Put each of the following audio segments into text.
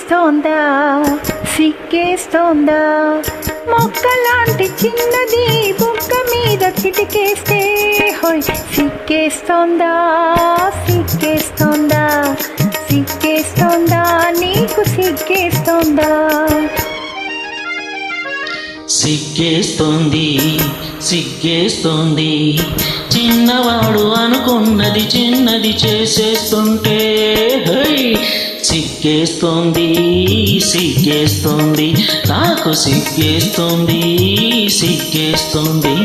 సిగ్గేస్తోందా సిగ్గేస్తోందా మొక్కలాంటి చిన్నది బుగ్గ మీద చిటికేస్తే హోయ్ సిగ్గేస్తోందా సిగ్గేస్తోందా సిగ్గేస్తోందా నీకు సిగ్గేస్తోందా సిగ్గేస్తోంది సిగ్గేస్తోంది చిన్నవాడు అనుకున్నది చిన్నది చేసేస్తుంటే హై సిగ్గేస్తోంది సిగ్గేస్తోంది నాకు సిగ్గేస్తోంది సిగ్గేస్తోంది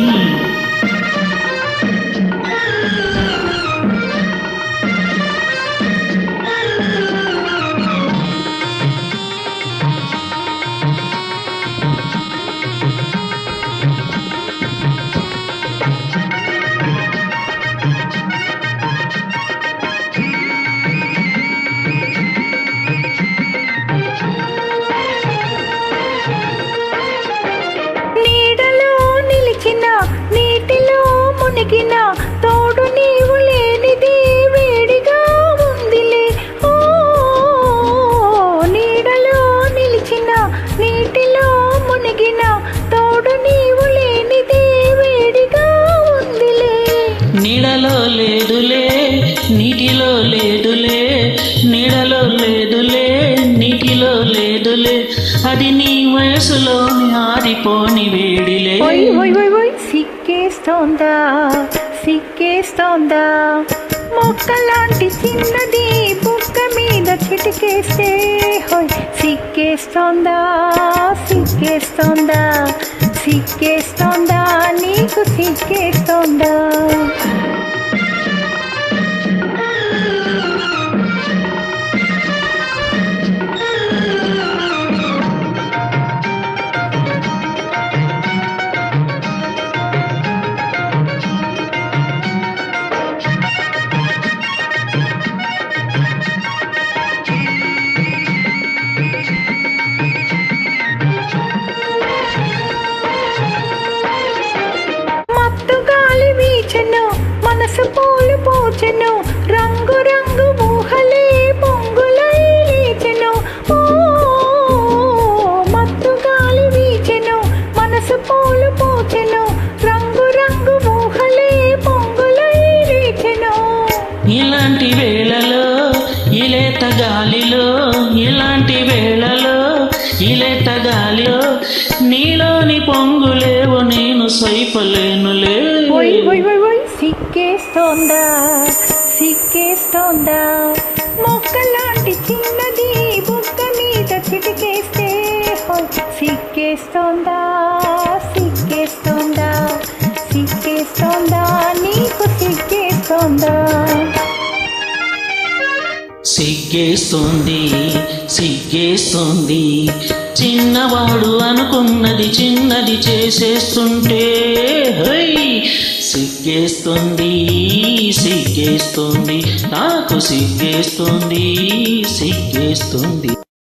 నీటిలో మునిగిన తోడు నీవు లేనిది వేడిగా ఉందిలే ఓ నీడలో నిలిచిన నీటిలో మునిగిన తోడు నీవు లేనిది వేడిగా ఉందిలే నీడలో లేదులే నీటిలో లేదులే నీడలో లేదులే నీటిలో లేదులే అది నీ వయసులోని ఆరిపోని వేడిలే సిగ్గేస్తోందా సిగ్గేస్తోందా మొక్కలాంటి చిన్నది బుగ్గ మీద చిటికేస్తే హోయ్ సిగ్గేస్తోందా సిగ్గేస్తోందా సిగ్గేస్తోందా నీకు సిగ్గేస్తోందా మనసు పూలు పూచెను రంగు రంగు ఊహలే పొంగులై లేచెను ఓ మత్తు గాలి వీచెను మనసు పూలు పూచెను రంగు రంగు ఊహలే పొంగులై లేచెను ఇలాంటి వేళలో ఇలేత గాలిలో ఇలాంటి వేళలో ఇలేత గాలిలో నీలోని పొంగులేవో నేను సైపలేనులే సిగ్గేస్తోందా సిగ్గేస్తోందా మొక్కలాంటి చిన్నది బుగ్గ మీద చిటికేస్తే సిగ్గేస్తోందా సిగ్గేస్తోందా సిగ్గేస్తోందా నీకు సిగ్గేస్తోందా సిగ్గేస్తోంది సిగ్గేస్తోంది చిన్నవాడు అనుకున్నది చిన్నది చేసేస్తుంటే హై సిగ్గేస్తోంది సిగ్గేస్తోంది నాకు సిగ్గేస్తోంది సిగ్గేస్తోంది